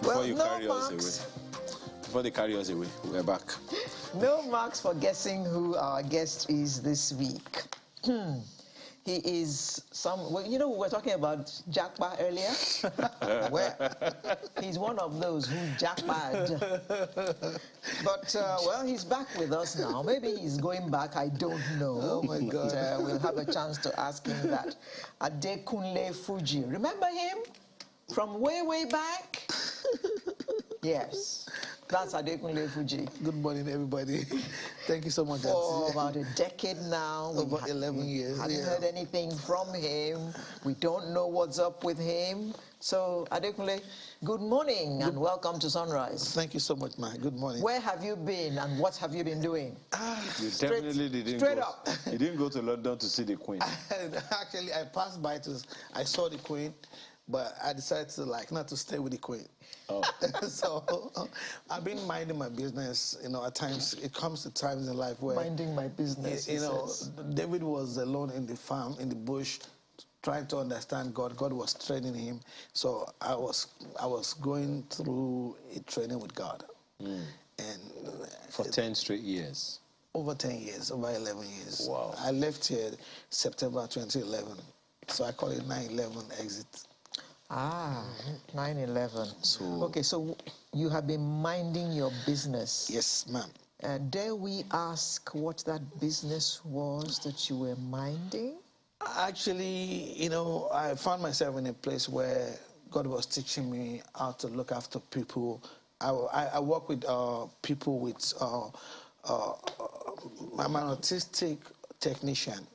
Before you carry us away. Before they carry us away, we're back. No marks for guessing who our guest is this week. He is well, you know, we were talking about Japa earlier. Well, he's one of those who Japa'd. But, well, he's back with us now. Maybe he's going back, I don't know. Oh, my God. But, we'll have a chance to ask him that. Adekunle Fuji. Remember him from way, way back? Yes. That's Adekunle Fuji. Good morning, everybody. Thank you so much. For about a decade now. Over 11 years. We haven't heard anything from him. We don't know what's up with him. So, Adekunle, good morning and welcome to Sunrise. Thank you so much, man. Good morning. Where have you been and what have you been doing? You definitely didn't straight go. up. You didn't go to London to see the Queen. Actually, I passed by I saw the Queen, but I decided to not to stay with the Queen. Oh. So I've been minding my business. You know, at times it comes to times in life where Minding my business. You know, David was alone in the farm, in the bush, trying to understand God. God was training him. So I was going through a training with God. And For 10 straight years. Over 10 years, over 11 years. Wow. I left here September 2011. So I call it 9/11 exit. 9/11. Okay, so you have been minding your business. Yes, ma'am. Dare we ask what that business was that you were minding? Actually, you know, I found myself in a place where God was teaching me how to look after people. I work with people with, I'm an autistic technician.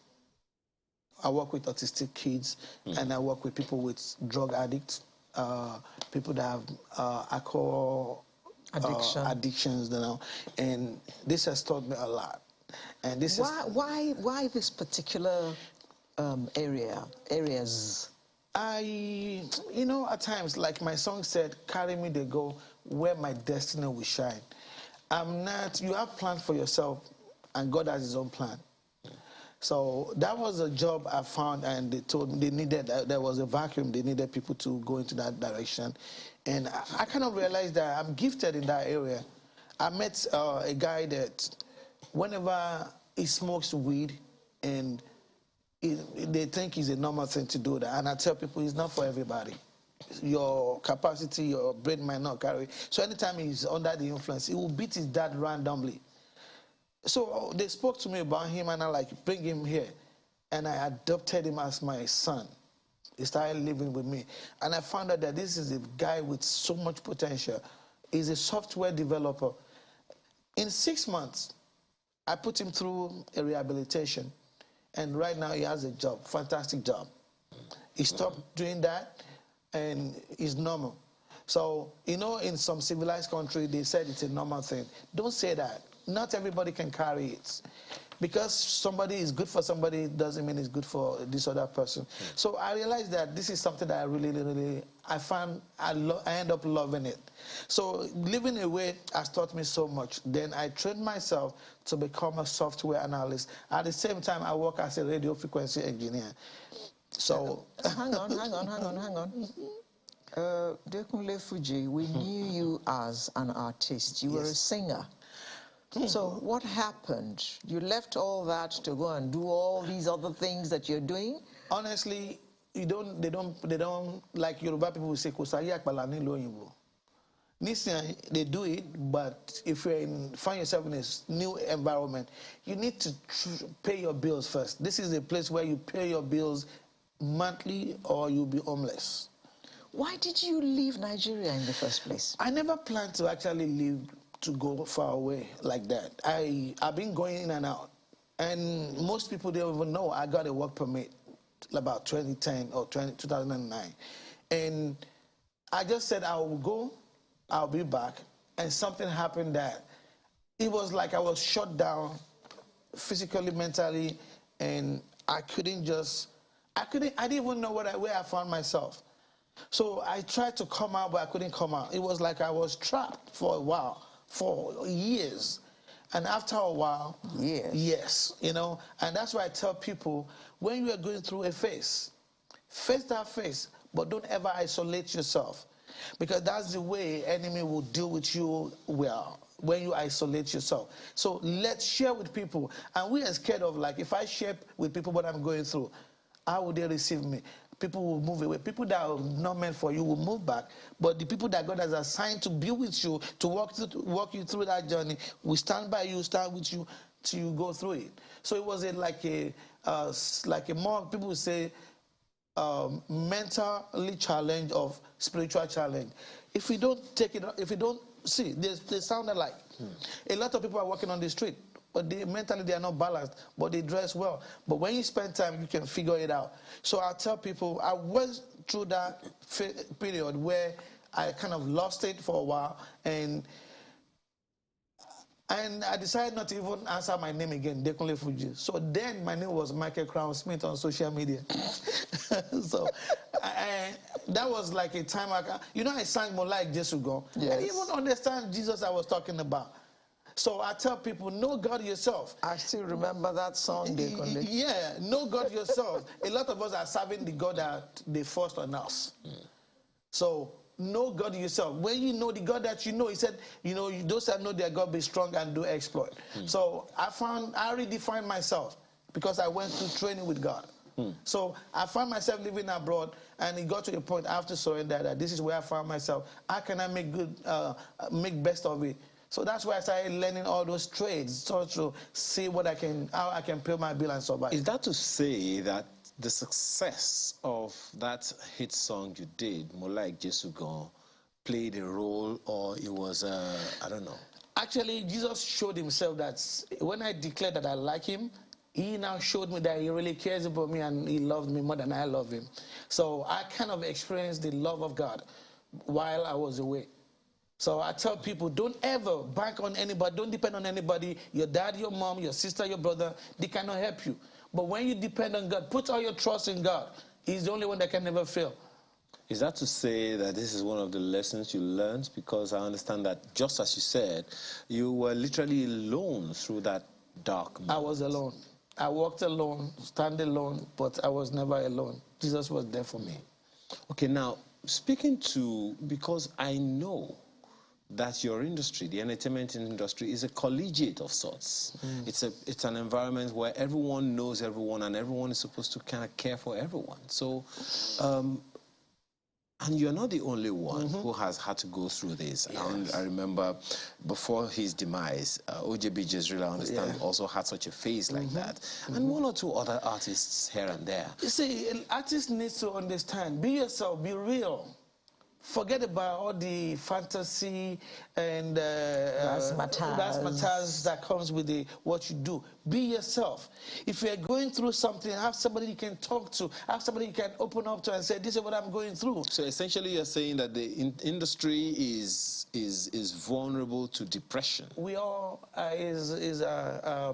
I work with autistic kids, and I work with people with drug addicts, people that have alcohol addictions, you know, and this has taught me a lot. And this why this particular areas? You know, at times, like my song said, carry me they go where my destiny will shine. You have plans for yourself, and God has his own plan. So that was a job I found, and they told me there was a vacuum. They needed people to go into that direction. And I kind of realized that I'm gifted in that area. I met a guy that whenever he smokes weed, and they think it's a normal thing to do that. And I tell people it's not for everybody. Your capacity, your brain might not carry. So anytime he's under the influence, he will beat his dad randomly. So they spoke to me about him, and I bring him here. And I adopted him as my son. He started living with me. And I found out that this is a guy with so much potential. He's a software developer. In 6 months, I put him through a rehabilitation. And right now he has a job, fantastic job. He stopped doing that, and he's normal. So, you know, in some civilized country, they said it's a normal thing. Don't say that. Not everybody can carry it. Because somebody is good for somebody doesn't mean it's good for this other person. So I realized that this is something that I really, I end up loving it. So living away has taught me so much. Then I trained myself to become a software analyst. At the same time, I work as a radio frequency engineer. So... Hang on. Adekunle Fuji, we knew you as an artist. You were a singer. So what happened? You left all that to go and do all these other things that you're doing? Honestly, they don't like Yoruba people will say, listen, they do it, but if you find yourself in a new environment, you need to pay your bills first. This is a place where you pay your bills monthly or you'll be homeless. Why did you leave Nigeria in the first place? I never planned to actually leave to go far away like that. I've been going in and out. And most people don't even know I got a work permit about 2010 or 2009. And I just said I will go, I'll be back. And something happened that it was like I was shut down physically, mentally, and I didn't even know where I found myself. So I tried to come out, but I couldn't come out. It was like I was trapped for a while, for years. And after a while, yes, you know, and that's why I tell people, when you are going through a phase, face that phase, but don't ever isolate yourself. because that's the way enemy will deal with you well, when you isolate yourself. So let's share with people. And we are scared of, like, if I share with people what I'm going through, how would they receive me? People will move away. People that are not meant for you will move back. But the people that God has assigned to be with you, to walk you through that journey, will stand by you, stand with you till you go through it. So it was like a more, people would say, mentally challenge of spiritual challenge. If we don't take it, if we don't see, they sound alike. A lot of people are walking on the street, but mentally they are not balanced, but they dress well. But when you spend time, you can figure it out. So I tell people, I went through that period where I kind of lost it for a while, and I decided not to even answer my name again, Adekunle Fuji. So then my name was Michael Crown Smith on social media. So that was like a time, I sang more like Jesus Go. Yes. I didn't even understand Jesus I was talking about. So I tell people, know God yourself. I still remember that song, Adekunle. Yeah, know God yourself. A lot of us are serving the God that they forced on us. So know God yourself. When you know the God that you know, he said, those that know their God be strong and do exploit. So I redefined myself because I went through training with God. So I found myself living abroad, and it got to a point I have to surrender that this is where I found myself. How can I make best of it? So that's why I started learning all those trades, so to see how I can pay my bill and survive. Is that to say that the success of that hit song you did, More Like Jesugon, played a role, or it was, I don't know? Actually, Jesus showed himself that when I declared that I like him, he now showed me that he really cares about me and he loved me more than I love him. So I kind of experienced the love of God while I was away. So I tell people, don't ever bank on anybody, don't depend on anybody, your dad, your mom, your sister, your brother, they cannot help you. But when you depend on God, put all your trust in God. He's the only one that can never fail. Is that to say that this is one of the lessons you learned? Because I understand that, just as you said, you were literally alone through that dark moment. I was alone. I walked alone, stand alone, but I was never alone. Jesus was there for me. Okay, now, because I know that your industry, the entertainment industry, is a collegiate of sorts. It's an environment where everyone knows everyone, and everyone is supposed to kind of care for everyone. So, and you're not the only one who has had to go through this. Yes. I remember before his demise, OJB Jezreel, I understand, also had such a phase like that. And one or two other artists here and there. You see, an artist needs to understand, be yourself, be real. Forget about all the fantasy and razzmatazz that comes with what you do. Be yourself. If you're going through something, have somebody you can talk to, have somebody you can open up to and say, this is what I'm going through. So essentially you're saying that the industry is vulnerable to depression. We all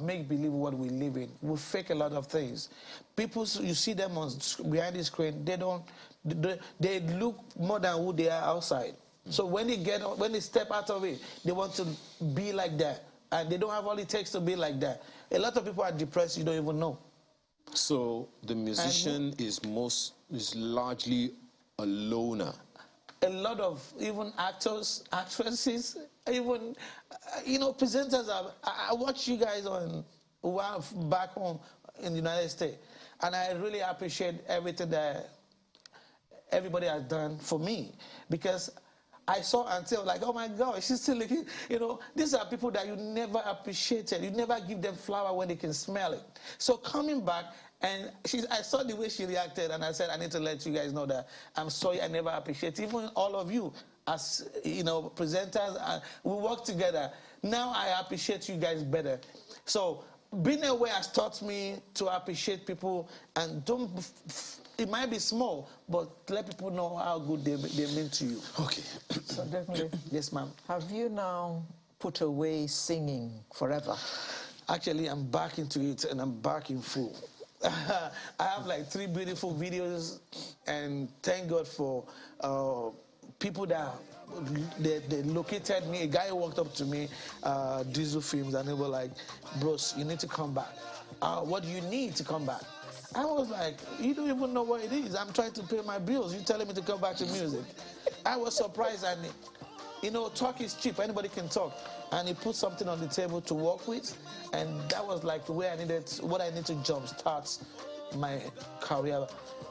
make-believe what we live in. We fake a lot of things. People, you see them behind the screen, they look more than who they are outside. So when they step out of it, they want to be like that, and they don't have all it takes to be like that. A lot of people are depressed, you don't even know. So the musician is largely a loner. A lot of even actors, actresses, even presenters. I watch you guys back home in the United States, and I really appreciate everything that everybody has done for me, because I saw until like, oh my God, she's still looking, these are people that you never appreciated. You never give them flower when they can smell it. So coming back, and I saw the way she reacted, and I said, I need to let you guys know that I'm sorry I never appreciate even all of you as, presenters. We work together. Now I appreciate you guys better. So being aware has taught me to appreciate people, and it might be small, but let people know how good they mean to you. Okay. So definitely. Yes, ma'am. Have you now put away singing forever? Actually, I'm back into it, and I'm back in full. I have like 3 beautiful videos, and thank God for people that they located me. A guy walked up to me, Diesel Films, and they were like, bros, you need to come back. What do you need to come back? I was like, you don't even know what it is. I'm trying to pay my bills. You're telling me to come back to music. I was surprised, and you know, talk is cheap. Anybody can talk. And he put something on the table to work with, and that was like where I needed, what I need to jumpstart my career.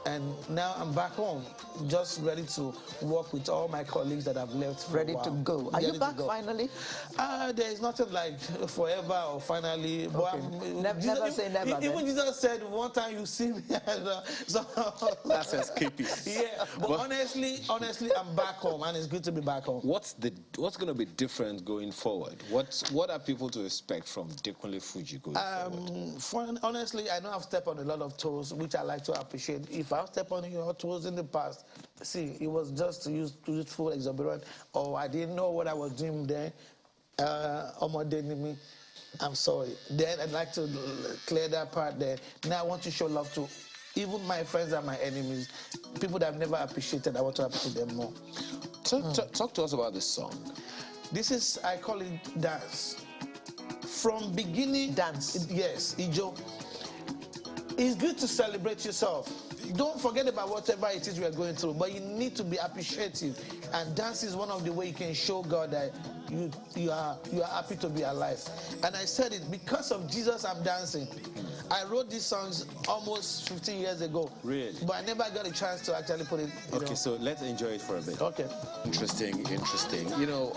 And now I'm back home, just ready to work with all my colleagues that have left for Ready a while. to go. Are you back finally? There is nothing like forever or finally. But Okay. Never say never. Even Jesus said, one time you see me. So, that's escapist. Yeah, but honestly, I'm back home, and it's good to be back home. What's going to be different going forward? What are people to expect from Adekunle Fuji going forward? Honestly, I know I've stepped on a lot of toes, which I like to appreciate. If I've stepped on your toes in the past, see, it was just to use full exuberant, or I didn't know what I was doing then. I'm sorry. Then I'd like to clear that part there. Now I want to show love to even my friends and my enemies, people that I've never appreciated. I want to appreciate them more. Talk to us about this song. This is, I call it dance. From beginning... Dance. Yes, Ijo. It's good to celebrate yourself. Don't forget about whatever it is you are going through, but you need to be appreciative. And dance is one of the ways you can show God that you are happy to be alive. And I said it, because of Jesus, I'm dancing. I wrote these songs almost 15 years ago. Really? But I never got a chance to actually put it. Okay, so let's enjoy it for a bit. Okay. Interesting. You know,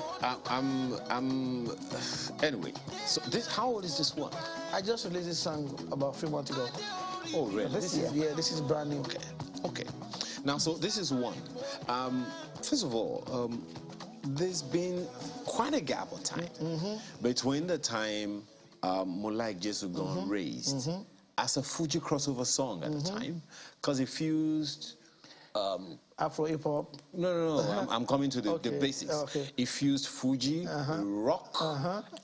anyway, so how old is this one? I just released this song about 3 months ago. Oh, really? This is brand new. Okay. Now, so this is one. First of all, there's been quite a gap of time between the time Like Jesu Gone raised as a Fuji crossover song at the time, because it fused Afro hip hop. No. I'm coming to the basics. Okay. It fused Fuji, rock,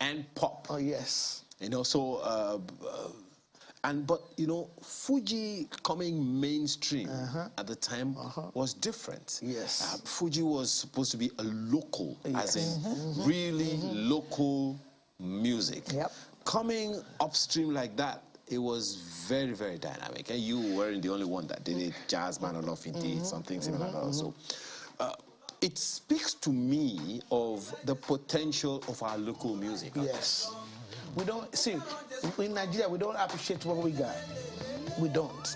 and pop. Oh yes. You know, so but you know, Fuji coming mainstream at the time was different. Yes. Fuji was supposed to be a local, as in really local music. Yep. Coming upstream like that, it was very, very dynamic. And you weren't the only one that did it. Jazzman and Love did something similar. So it speaks to me of the potential of our local music. Yes. We don't, see, in Nigeria, we don't appreciate what we got. We don't.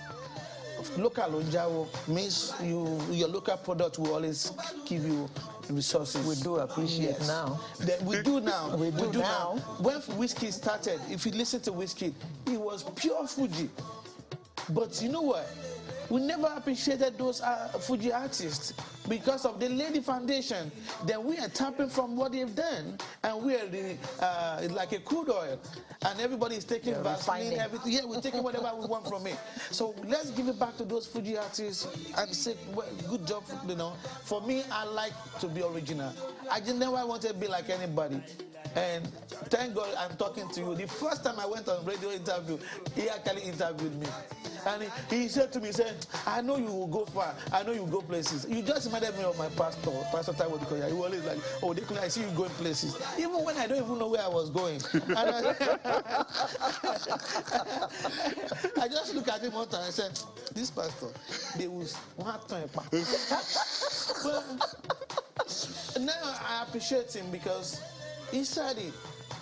Local Onjawo means your local product will always give you resources. We do appreciate now. We do now. we do now. When Whiskey started, if you listen to Whiskey, it was pure Fuji. But you know what? We never appreciated those Fuji artists because of the Lady Foundation. Then we are tapping from what they've done, and we are like a crude oil, and everybody is taking Vaseline, everything. Yeah, we're taking whatever we want from it. So let's give it back to those Fuji artists and say, well, good job, you know. For me, I like to be original. I just never wanted to be like anybody. And thank God I'm talking to you. The first time I went on radio interview, he actually interviewed me. And he said to me, he said, I know you will go far. I know you will go places. You just reminded me of my pastor, Pastor Taiwo Dikoya. He was always like, oh, Adekunle, I see you going places. Even when I don't even know where I was going. And I just look at him one time and said, this pastor, they will want to Well, now I appreciate him because he said it.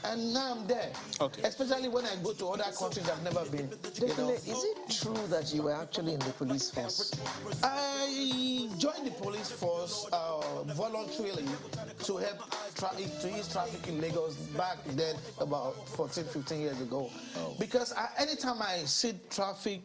And now I'm there. Okay. Especially when I go to other countries I've never been. Is it true that you were actually in the police force? I joined the police force voluntarily to help to ease traffic in Lagos back then, about 14, 15 years ago. Oh. Because anytime I see traffic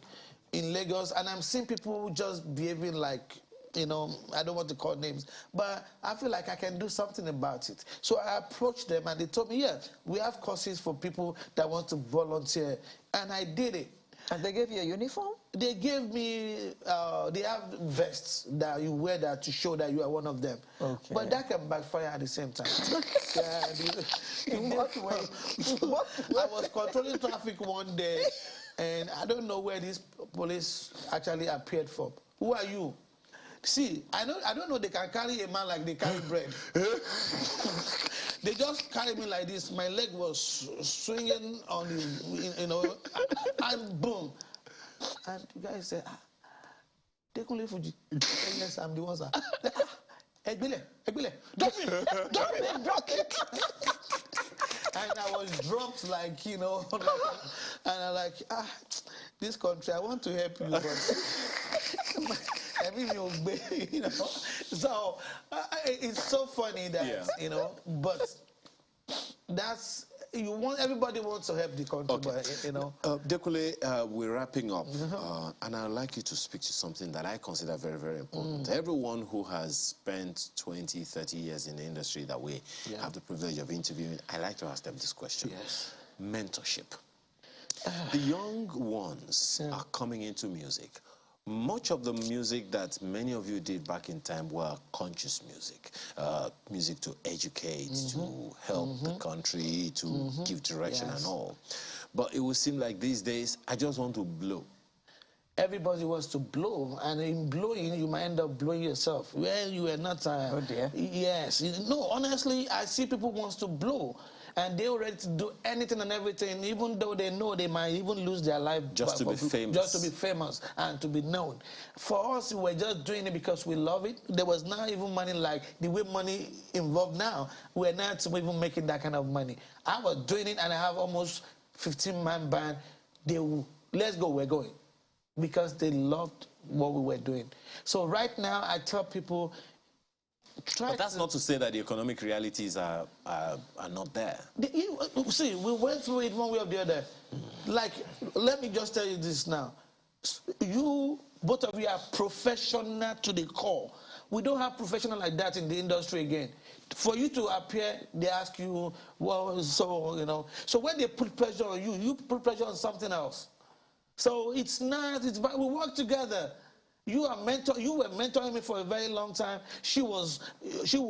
in Lagos and I'm seeing people just behaving like, you know, I don't want to call names, but I feel like I can do something about it. So I approached them and they told me, yeah, we have courses for people that want to volunteer. And I did it. And they gave you a uniform? They gave me, they have vests that you wear that to show that you are one of them. Okay. But that can backfire at the same time. In what way? I was controlling traffic one day, and I don't know where this police actually appeared from. Who are you? See, I don't know they can carry a man like they carry bread. They just carry me like this. My leg was swinging on the, you know, and boom. And the guy said, Adekunle Fuji. Yes, I'm the one, sir. Egbile, drop it. And I was dropped like, and I'm like, this country, I want to help you, but So it's so funny that, but that's, everybody wants to help the country, Okay. but, Adekunle, we're wrapping up, and I'd like you to speak to something that I consider very, very important. Everyone who has spent 20, 30 years in the industry that we have the privilege of interviewing, I like to ask them this question. Yes. Mentorship. The young ones are coming into music. Much of the music that many of you did back in time were conscious music. Music to educate, to help the country, to give direction and all. But it would seem like these days, I just want to blow. Everybody wants to blow, and in blowing, you might end up blowing yourself. Well, you are not... oh, dear. Yes. No, honestly, I see people wants to blow, and they're ready to do anything and everything, even though they know they might even lose their life. Just to be famous. Just to be famous and to be known. For us, we're just doing it because we love it. There was not even money like the way money involved now. We're not even making that kind of money. I was doing it, and I have almost 15-man band. Let's go, we're going. Because they loved what we were doing. So right now, I tell people, But that's not to say that the economic realities are not there. See, we went through it one way or the other. Like, let me just tell you this now. Both of you are professional to the core. We don't have professional like that in the industry again. For you to appear, they ask you, well, so when they put pressure on you, you put pressure on something else. So it's we work together. You were mentoring me for a very long time. She will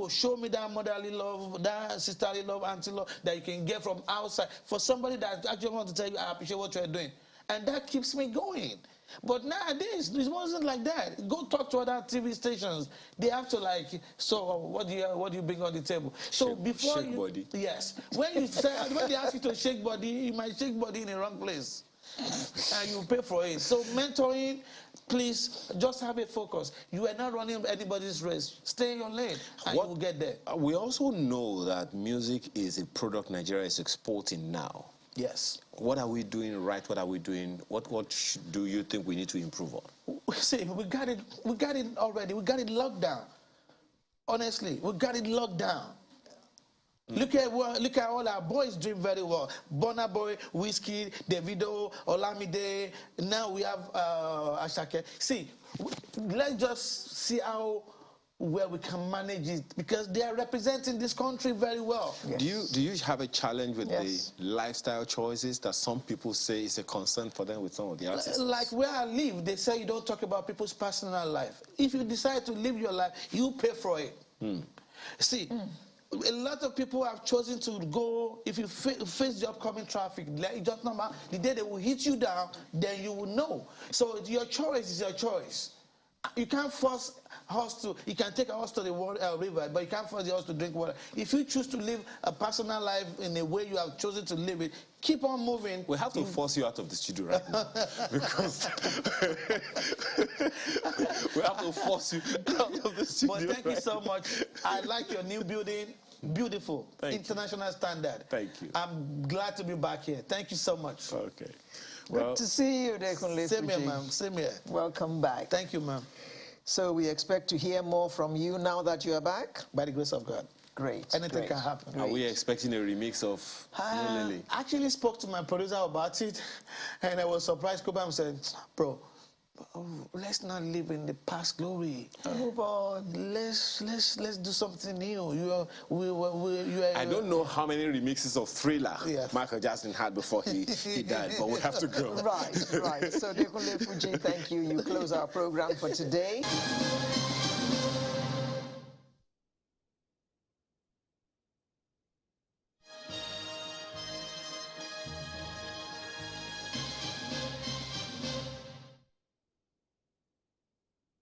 show me that motherly love, that sisterly love, auntie love that you can get from outside. For somebody that actually wants to tell you, I appreciate what you're doing. And that keeps me going. But nowadays, it wasn't like that. Go talk to other TV stations. They have to so what do you bring on the table? So before shake body. Yes. When they ask you to shake body, you might shake body in the wrong place. And you pay for it. So mentoring, please just have a focus. You are not running anybody's race. Stay in your lane, and you will get there. We also know that music is a product Nigeria is exporting now. Yes. What are we doing right? What are we doing? What do you think we need to improve on? See, we got it already. We got it locked down. Honestly, we got it locked down. Look at all our boys doing very well. Burna Boy, Whiskey, Davido, Olamide. Now we have Ashake. See, let's just see how well we can manage it, because they are representing this country very well. Yes. Do you have a challenge with the lifestyle choices that some people say is a concern for them with some of the artists? Like where I live, they say you don't talk about people's personal life. If you decide to live your life, you pay for it. See. A lot of people have chosen to go, if you face the upcoming traffic, just number, the day they will hit you down, then you will know. So your choice is your choice. You can't force a horse you can take a horse to the river, but you can't force the horse to drink water. If you choose to live a personal life in a way you have chosen to live it, keep on moving. We have to force you out of the studio right now. Because we have to force you out of the studio. But thank you so much. I like your new building. Beautiful. International standard. Thank you. I'm glad to be back here. Thank you so much. Okay. Good to see you, Adekunle. Same here, ma'am. Same here. Welcome back. Thank you, ma'am. So we expect to hear more from you now that you are back? By the grace of God. Great. Anything can happen. Are we expecting a remix of Lily? I actually spoke to my producer about it, and I was surprised. Kobam said, bro, let's not live in the past glory. Move on. Let's do something new. I don't know how many remixes of Thriller Michael Jackson had before he died, but we have to go. Right. So Adekunle Fuji, thank you. You close our program for today.